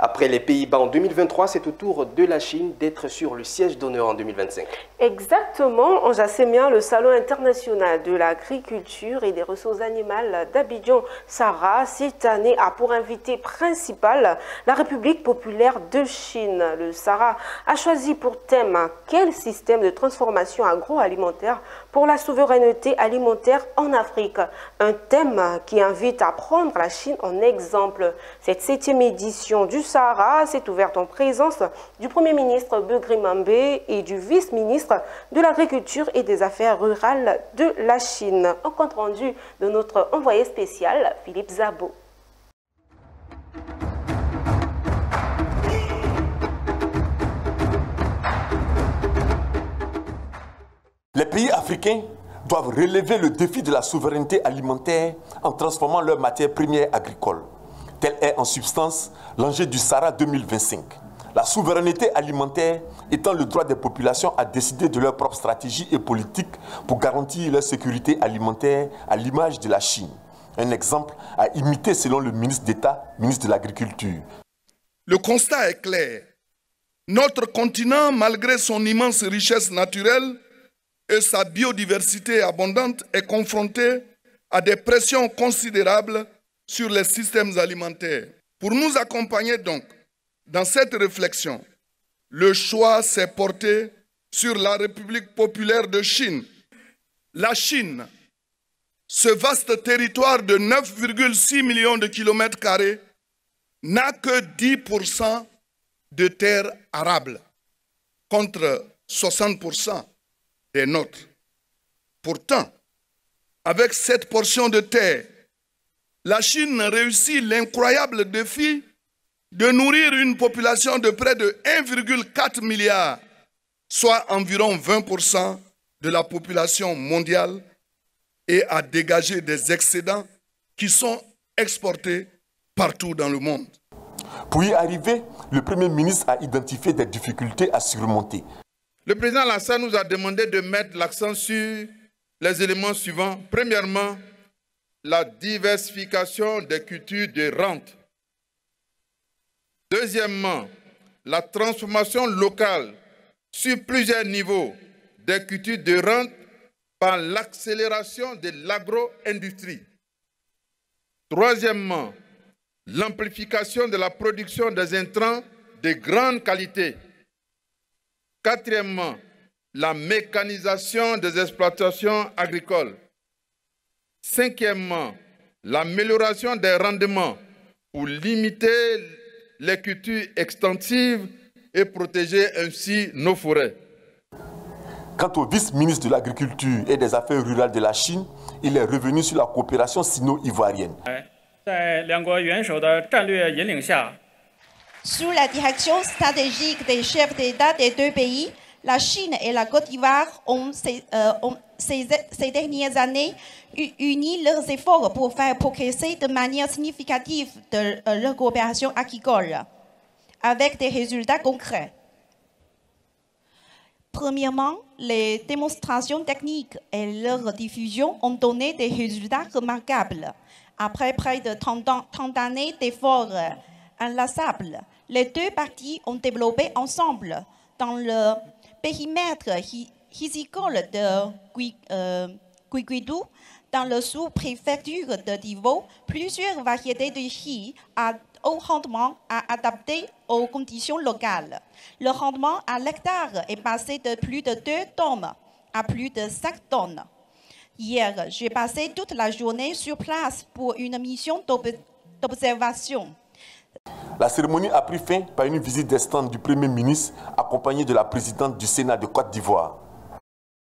Après les Pays-Bas en 2023, c'est au tour de la Chine d'être sur le siège d'honneur en 2025. Exactement, en Jassémien, le Salon international de l'agriculture et des ressources animales d'Abidjan, Sahara, cette année a pour invité principal la République populaire de Chine. Le Sahara a choisi pour thème quel système de transformation agroalimentaire pour la souveraineté alimentaire en Afrique. Un thème qui invite à prendre la Chine en exemple. Cette 7e édition du Sahara s'est ouverte en présence du Premier ministre Begri Mambe et du vice-ministre de l'Agriculture et des Affaires rurales de la Chine. Un compte rendu de notre envoyé spécial, Philippe Zabo. Les pays africains doivent relever le défi de la souveraineté alimentaire en transformant leurs matières premières agricoles. Tel est en substance l'enjeu du Sahara 2025. La souveraineté alimentaire étant le droit des populations à décider de leur propre stratégie et politique pour garantir leur sécurité alimentaire à l'image de la Chine. Un exemple à imiter selon le ministre d'État, ministre de l'Agriculture. Le constat est clair. Notre continent, malgré son immense richesse naturelle et sa biodiversité abondante, est confronté à des pressions considérables sur les systèmes alimentaires. Pour nous accompagner donc dans cette réflexion, le choix s'est porté sur la République populaire de Chine. La Chine, ce vaste territoire de 9,6 millions de kilomètres carrés, n'a que 10% de terres arables, contre 60% des nôtres. Pourtant, avec cette portion de terre, la Chine réussit l'incroyable défi de nourrir une population de près de 1,4 milliard, soit environ 20% de la population mondiale, et à dégager des excédents qui sont exportés partout dans le monde. Pour y arriver, le Premier ministre a identifié des difficultés à surmonter. Le président Alassane nous a demandé de mettre l'accent sur les éléments suivants. Premièrement, la diversification des cultures de rente. Deuxièmement, la transformation locale sur plusieurs niveaux des cultures de rente par l'accélération de l'agro-industrie. Troisièmement, l'amplification de la production des intrants de grande qualité. Quatrièmement, la mécanisation des exploitations agricoles. Cinquièmement, l'amélioration des rendements pour limiter les cultures extensives et protéger ainsi nos forêts. Quant au vice-ministre de l'Agriculture et des Affaires rurales de la Chine, il est revenu sur la coopération sino-ivoirienne. Sous la direction stratégique des chefs d'État des deux pays, la Chine et la Côte d'Ivoire ont ces dernières années uni leurs efforts pour faire progresser de manière significative leur coopération agricole, avec des résultats concrets. Premièrement, les démonstrations techniques et leur diffusion ont donné des résultats remarquables. Après près de 30 années d'efforts inlassables, les deux parties ont développé ensemble, dans le périmètre piscicole de Guiguidou, dans le sous-préfecture de Divo, plusieurs variétés de riz à haut rendement adaptées aux conditions locales. Le rendement à l'hectare est passé de plus de 2 tonnes à plus de 5 tonnes. Hier, j'ai passé toute la journée sur place pour une mission d'observation. La cérémonie a pris fin par une visite des stands du Premier ministre accompagné de la présidente du Sénat de Côte d'Ivoire.